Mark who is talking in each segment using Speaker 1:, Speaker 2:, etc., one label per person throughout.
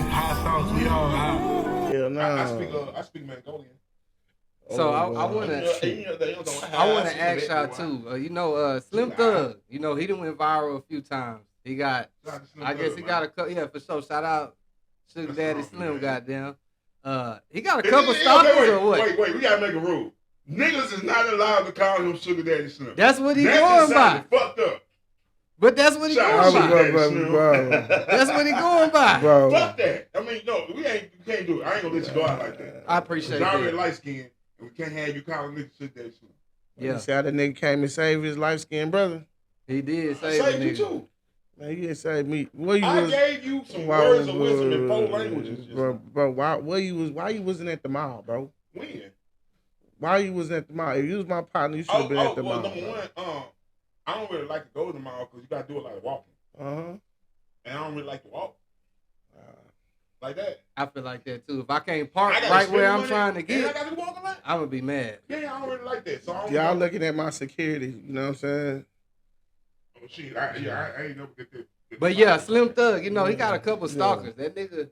Speaker 1: High thoughts, we all high.
Speaker 2: Hell no.
Speaker 3: I speak Mongolian.
Speaker 4: So I want to ask y'all too. You know, Slim Thug. You know, he done went viral a few times. He got, I guess he got a couple. Yeah, for sure. Shout out Sugar Daddy Slim. Goddamn. He got a couple stalkers or what?
Speaker 3: Wait. We gotta make a rule. Niggas is not allowed to call him Sugar Daddy Slim.
Speaker 4: That's what he going by.
Speaker 3: Fucked up.
Speaker 4: But that's what he going by.
Speaker 2: Bro.
Speaker 4: That's what he going by.
Speaker 2: Bro.
Speaker 3: Fuck that. I mean, no, we can't do it. I ain't gonna let you go out like that.
Speaker 4: I appreciate
Speaker 3: that.
Speaker 4: that.
Speaker 3: Already light skinned, and we can't have you calling niggas Sugar Daddy Slim.
Speaker 4: Yeah.
Speaker 2: You see how that nigga came and saved his light skinned brother?
Speaker 4: He did save
Speaker 3: I saved
Speaker 4: you
Speaker 3: you too.
Speaker 2: Man, you didn't save me. Where
Speaker 3: I gave you some words of wisdom in 4 languages.
Speaker 2: Bro, why you wasn't at the mall, bro?
Speaker 3: When?
Speaker 2: Why you wasn't at the mall? If you was my partner, you should have been at the mall.
Speaker 3: Number one, I don't really like to go to the mall because you gotta do a lot of walking. And I don't really like to walk like that.
Speaker 4: I feel like that too. If I can't park right where I'm trying to get,
Speaker 3: I gotta walk a lot.
Speaker 4: I'm gonna be mad.
Speaker 3: Yeah, I don't really like that. So
Speaker 2: y'all looking at my security, you know what I'm saying?
Speaker 3: Oh shit, I ain't never get that.
Speaker 4: But yeah, Slim Thug, you know, he got a couple stalkers. That nigga,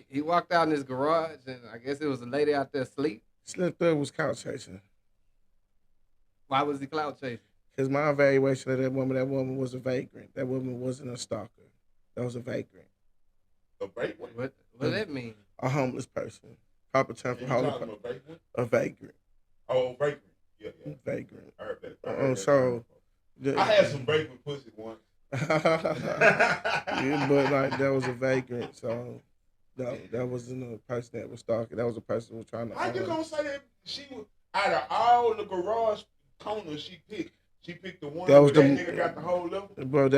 Speaker 4: he walked out in his garage, and I guess it was a lady out there asleep.
Speaker 2: Slim Thug was couch chasing.
Speaker 4: Why was he clout chasing?
Speaker 2: Because my evaluation of that woman was a vagrant. That woman wasn't a stalker. That was a vagrant.
Speaker 3: A vagrant?
Speaker 4: What does that mean?
Speaker 2: A homeless person. Proper term for homeless person. A vagrant.
Speaker 3: Oh, vagrant. Yeah.
Speaker 2: Vagrant.
Speaker 3: I heard that.
Speaker 2: So
Speaker 3: I had some vagrant pussy once.
Speaker 2: Yeah, but like that was a vagrant, so no, that wasn't a person that was stalking. That was a person who was trying to.
Speaker 3: How you gonna say that she was out of all the garage corners she picked the one that nigga got the whole level?
Speaker 2: Bro,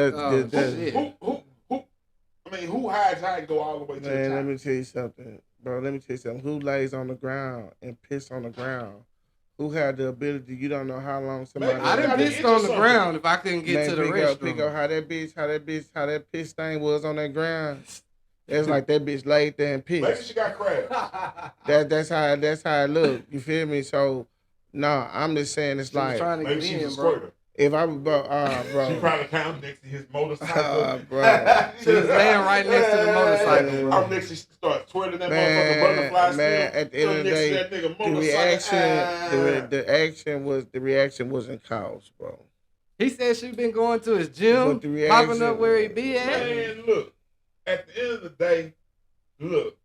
Speaker 3: who hides how to go all the way to the top?
Speaker 2: Let me tell you something. Bro, let me tell you something. Who lays on the ground and piss on the ground? Who had the ability? You don't know how long somebody.
Speaker 4: I done pissed on the ground if I couldn't get to the restroom.
Speaker 2: Pick up how that piss stain was on that ground. It's like that bitch laid there and pissed.
Speaker 3: Maybe she got crabs.
Speaker 2: That's how it look. You feel me? So, no, I'm just saying it's like
Speaker 4: trying to
Speaker 3: maybe
Speaker 4: get
Speaker 3: she's
Speaker 4: in,
Speaker 3: a squirter.
Speaker 2: If I was, bro,
Speaker 3: she probably found next to his motorcycle.
Speaker 2: Bro.
Speaker 4: She was laying right next to the motorcycle.
Speaker 3: I'm next to start twirling that motherfucking butterfly.
Speaker 2: Man, at the end of the day, the reaction wasn't caused, bro.
Speaker 4: He said she been going to his gym, popping up where he be at.
Speaker 3: Man, look, at the end of the day, look,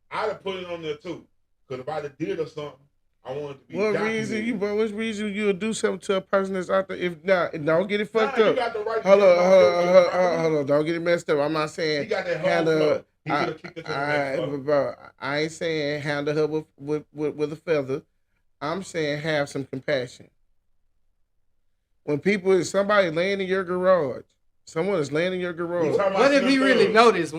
Speaker 3: I'd have put it on there too. Because if I'd have did or something, I wanted to be documented.
Speaker 2: What reason you would do something to a person that's out there? If not, don't get it fucked up.
Speaker 3: You got the right
Speaker 2: hold on, don't get it messed up. I'm not saying
Speaker 3: he got that handle. He could have kicked it to the next
Speaker 2: bro, I ain't saying handle her with a feather. I'm saying have some compassion. When somebody laying in your garage, someone is laying in your garage.
Speaker 4: What if he really noticed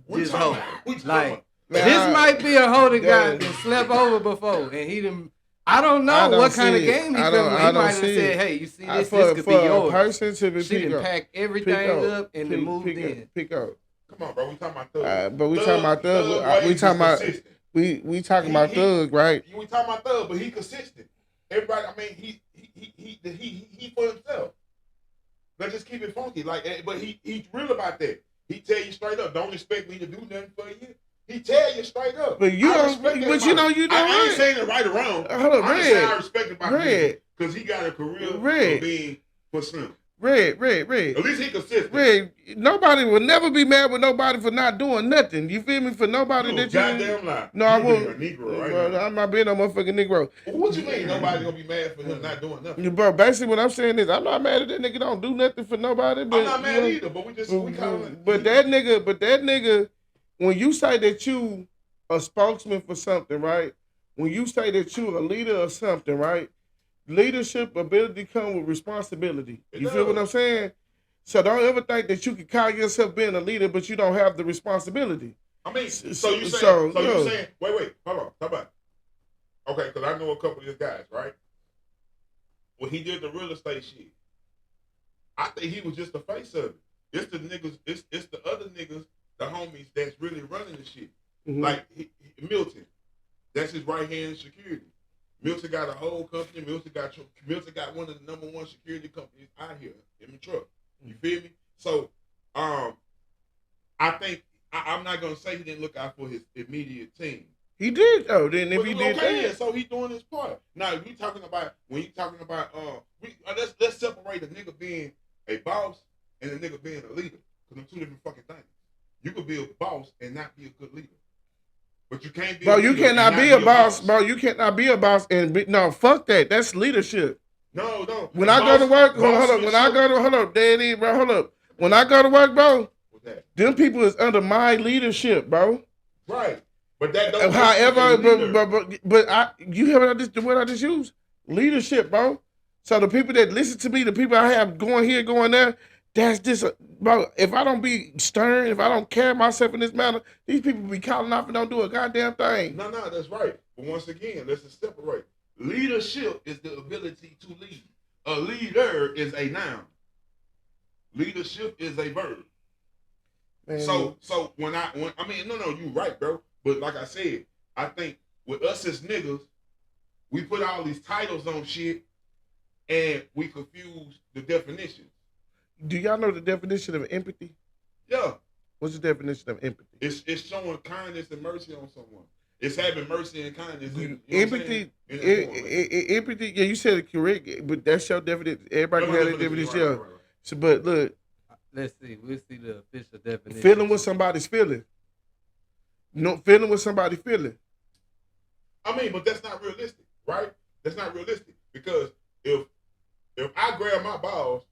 Speaker 4: this hoe? Like, this might be a hoe that slept over before, and he didn't. I don't know what kind of game he played. He might have said, "Hey, you see this? This could be yours."
Speaker 2: Person to be
Speaker 4: she done packed everything up and then moved in.
Speaker 2: Pick up.
Speaker 3: Come on, bro. We talking about thug.
Speaker 2: But we talking about thug. We talking about we talking about thug, right?
Speaker 3: We talking about thug, but he consistent. Everybody, I mean, he for himself. Let's just keep it funky, but he's real about that. He tell you straight up, don't expect me to do nothing for you. He tell you straight up.
Speaker 2: But you don't. But you know you don't.
Speaker 3: I ain't saying it right or wrong.
Speaker 2: Hold on, Red.
Speaker 3: I respect it about him because he got a career for being for Slim.
Speaker 2: Red.
Speaker 3: At least he consistent.
Speaker 2: Red. Nobody will never be mad with nobody for not doing nothing. You feel me? For nobody that you.
Speaker 3: Goddamn lie.
Speaker 2: No, I won't.
Speaker 3: A Negro, right now.
Speaker 2: I'm not being no motherfucking Negro.
Speaker 3: Well, what you mean? Nobody gonna be mad for him not doing nothing?
Speaker 2: Bro, basically what I'm saying is I'm not mad at that nigga. Don't do nothing for nobody. But,
Speaker 3: I'm not mad either. But we call it.
Speaker 2: But that nigga, when you say that you a spokesman for something, right? When you say that you a leader of something, right? Leadership ability come with responsibility. You feel what I'm saying? So don't ever think that you can call yourself being a leader, but you don't have the responsibility.
Speaker 3: I mean, so you saying, wait, hold on, how about? Okay, because I know a couple of these guys, right? When he did the real estate shit, I think he was just the face of it. It's the niggas, it's the other niggas, the homies that's really running the shit. Mm-hmm. Like Milton, that's his right hand security. Milton got a whole company. Milton got one of the number one security companies out here in the truck. You feel me? So, I think I'm not gonna say he didn't look out for his immediate team.
Speaker 2: He did though. Then if he did that,
Speaker 3: yeah, so he's doing his part. Now, if you talking about let's separate a nigga being a boss and a nigga being a leader, because they're two different fucking things. You could be a boss and not be a good leader. But you can't be.
Speaker 2: Bro, you cannot be a boss, bro. You cannot be a boss and be, no, fuck that. That's leadership.
Speaker 3: No.
Speaker 2: When I go to work, hold up. When I go to hold up, bro, hold up. When I go to work, bro, them people is under my leadership, bro.
Speaker 3: Right. But that don't.
Speaker 2: However, but you hear the word I just used? Leadership, bro. So the people that listen to me, the people I have going here, going there, that's this, bro. If I don't be stern, if I don't carry myself in this manner, these people be calling off and don't do a goddamn thing.
Speaker 3: No, that's right. But once again, let's just separate. Leadership is the ability to lead. A leader is a noun. Leadership is a verb. Man. So when you're right, bro. But like I said, I think with us as niggas, we put all these titles on shit and we confuse the definitions.
Speaker 2: Do y'all know the definition of empathy?
Speaker 3: Yeah.
Speaker 2: What's the definition of empathy?
Speaker 3: It's showing kindness and mercy on someone. It's having mercy and kindness.
Speaker 2: Empathy, empathy. Yeah, you said it correct, but that's your definition. Everybody has a definition. Right. So, but look,
Speaker 4: let's see. We'll see the official definition.
Speaker 2: Feeling what somebody's feeling. No, feeling what somebody's feeling.
Speaker 3: I mean, but that's not realistic, right? That's not realistic because if I grab my balls,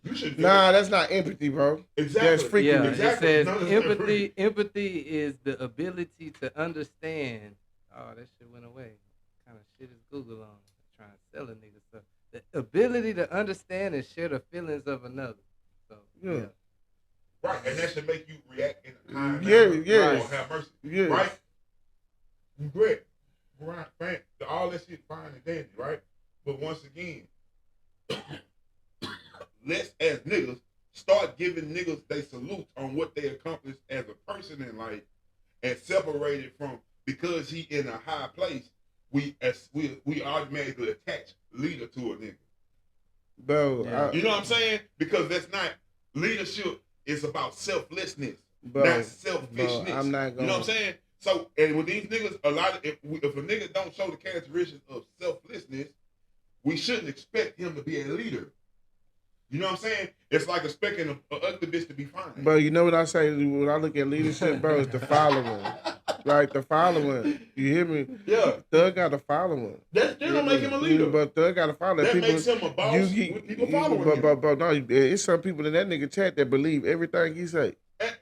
Speaker 3: you should.
Speaker 2: That's not empathy, bro.
Speaker 3: Exactly.
Speaker 2: That's freaking.
Speaker 4: Yeah,
Speaker 3: exactly.
Speaker 4: It says empathy is the ability to understand. Oh, that shit went away. What kind of shit is Google on? Trying to sell a nigga stuff. The ability to understand and share the feelings of another. So yeah.
Speaker 3: Right, and that should make you react in a kind
Speaker 2: manner.
Speaker 3: Or have mercy.
Speaker 2: Yes.
Speaker 3: Right? Great. Right. All that shit fine and dandy, right? But once again, let's as niggas start giving niggas they salute on what they accomplished as a person in life and separate it from because he in a high place, we automatically attach leader to a nigga.
Speaker 2: Bro,
Speaker 3: yeah. You know what I'm saying? Because that's not leadership. It's about selflessness,
Speaker 2: bro,
Speaker 3: not selfishness.
Speaker 2: Bro, I'm not gonna.
Speaker 3: You know what I'm saying? So, and with these niggas, if a nigga don't show the characteristics of selflessness, we shouldn't expect him to be a leader. You know what I'm saying? It's like expecting an ugly bitch to be fine.
Speaker 2: Bro, you know what I say when I look at leadership, bro? It's the following. Like the following. You hear me?
Speaker 3: Yeah.
Speaker 2: Thug got a following.
Speaker 3: That don't make him a leader.
Speaker 2: But Thug got a following.
Speaker 3: That makes him a boss with people following him.
Speaker 2: But no, it's some people in that nigga chat that believe everything he say.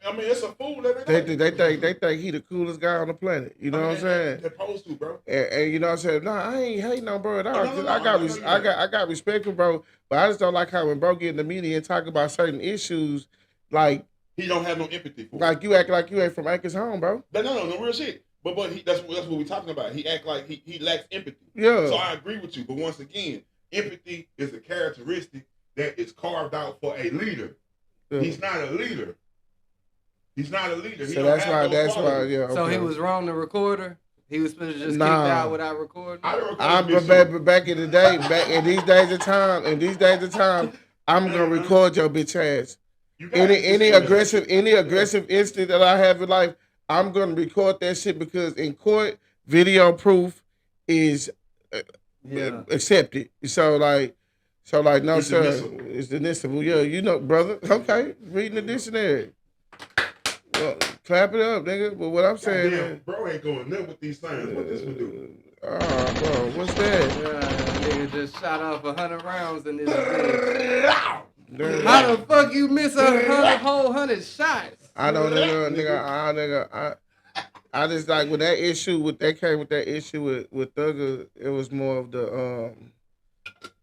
Speaker 3: I mean, it's a fool every day.
Speaker 2: They think he the coolest guy on the planet. You know what I'm saying?
Speaker 3: They're supposed to, bro.
Speaker 2: And you know what I'm saying? No, I ain't hating on bro at all. I got respect for bro, but I just don't like how when bro get in the media and talk about certain issues, like
Speaker 3: he don't have no empathy for.
Speaker 2: Like you act like you ain't from Anchor's home, bro.
Speaker 3: No real shit. But that's what we're talking about. He act like he lacks empathy.
Speaker 2: Yeah.
Speaker 3: So I agree with you. But once again, empathy is a characteristic that is carved out for a leader. Yeah. He's not a leader. He's not a leader.
Speaker 2: So that's why, yeah. Okay.
Speaker 4: So he was wrong to record her? He was supposed to just keep out without recording?
Speaker 2: But back in the day, back in these days of time, I'm gonna record your bitch ass. Any aggressive instinct that I have in life, I'm gonna record that shit because in court, video proof is accepted. So no it's sir, admissible. It's admissible. Yeah, you know, brother. Okay, reading the dictionary. Well, clap it up, nigga. But what I'm saying,
Speaker 3: damn, bro ain't going none with these signs. What this would do?
Speaker 2: Bro, what's that?
Speaker 4: Nigga just shot off 100 rounds in this bitch. How the fuck you miss a whole 100 shots?
Speaker 2: I don't know, nigga. I just like with that issue with Thugger, it was more of the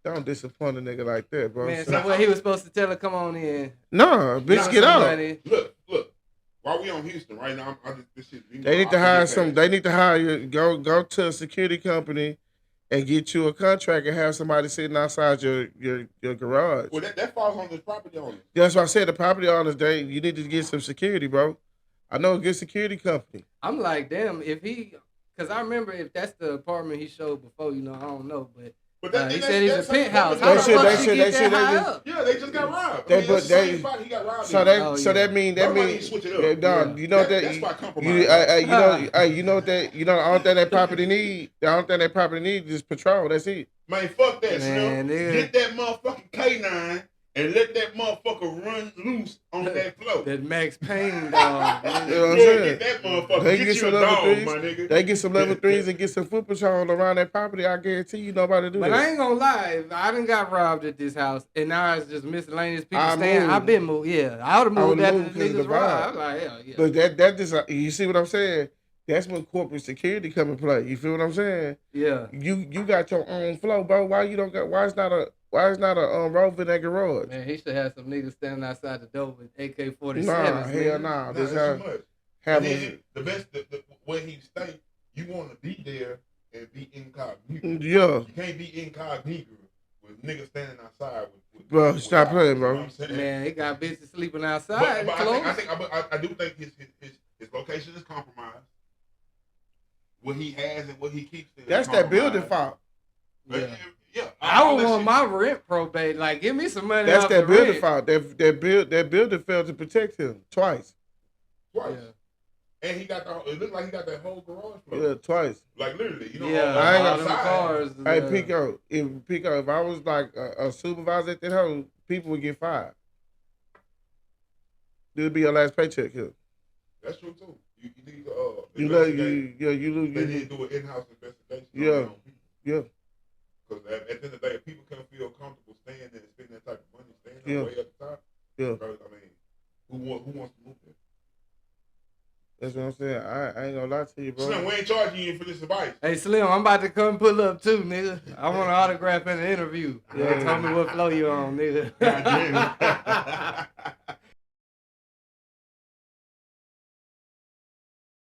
Speaker 2: don't disappoint a nigga like that, bro.
Speaker 4: Man, so what he was supposed to tell her, come on in.
Speaker 2: No, bitch, get out.
Speaker 3: Look. While we on Houston right now, this shit.
Speaker 2: They need to hire They need to hire you. Go to a security company and get you a contract and have somebody sitting outside your garage.
Speaker 3: Well, that falls on the property owner.
Speaker 2: That's why I said the property owners. You need to get some security, bro. I know a good security company.
Speaker 4: I'm like, damn, if he Cause I remember if that's the apartment he showed before, I don't know, but he
Speaker 3: that's,
Speaker 4: said he's a penthouse.
Speaker 2: They
Speaker 3: just got robbed.
Speaker 2: He got robbed. So that mean
Speaker 3: switch it up.
Speaker 2: You know
Speaker 3: that's why compromise.
Speaker 2: You know that the only thing that property need is patrol. That's it.
Speaker 3: Man, fuck that,
Speaker 4: man.
Speaker 3: Get that motherfucking K9 and let that motherfucker run loose on that floor.
Speaker 4: That Max Payne dog.
Speaker 2: You know what I'm saying?
Speaker 3: Get that motherfucker.
Speaker 2: They
Speaker 3: get you a dog, my nigga.
Speaker 2: They get some level 3s and get some foot patrol around that property. I guarantee you nobody do that.
Speaker 4: But I ain't gonna lie, I done got robbed at this house, and now it's just miscellaneous people staying. I've been moved. Yeah, I would have moved after the niggas robbed. I was like, hell yeah.
Speaker 2: But that just you see what I'm saying? That's when corporate security come and play. You feel what I'm saying?
Speaker 4: Yeah.
Speaker 2: You got your own flow, bro. Why it's not a Rover in that garage?
Speaker 4: Man, he should have some niggas standing outside the door with AK-47.
Speaker 2: Nah, hell nah.
Speaker 3: That's too much. The best, where he stay, you want to be there and be incognito.
Speaker 2: Yeah.
Speaker 3: You can't be incognito with niggas standing outside with
Speaker 2: bro, stop playing, bro.
Speaker 3: You know what I'm saying?
Speaker 4: Man, he got bitches sleeping outside.
Speaker 3: But I do think his location is compromised. What he has and what he keeps.
Speaker 2: That's that building fault.
Speaker 3: Yeah.
Speaker 4: I don't want my rent probate. Like, give me some money.
Speaker 2: That's that building fault. That building failed to protect him twice.
Speaker 3: Yeah. And it looked like he got that whole garage floor.
Speaker 2: Yeah, twice.
Speaker 3: Like literally,
Speaker 2: I ain't
Speaker 4: got them cars.
Speaker 2: Hey, Pico, if I was like a supervisor at that home, people would get fired. This would be your last paycheck here.
Speaker 3: That's true too. You need to
Speaker 2: They need
Speaker 3: to do an in-house investigation.
Speaker 2: Yeah.
Speaker 3: Because at the end of the day, if people can't feel comfortable staying there and spending that type of money, staying way at the top.
Speaker 2: Yeah.
Speaker 3: Bro, I mean, who wants to move there?
Speaker 2: That's what I'm saying. I ain't gonna lie to you, bro.
Speaker 3: Slim, we ain't charging you for this advice.
Speaker 4: Hey, Slim, I'm about to come pull up too, nigga. I want an autograph in the interview. Yeah, tell me what flow you on, nigga.
Speaker 3: God damn.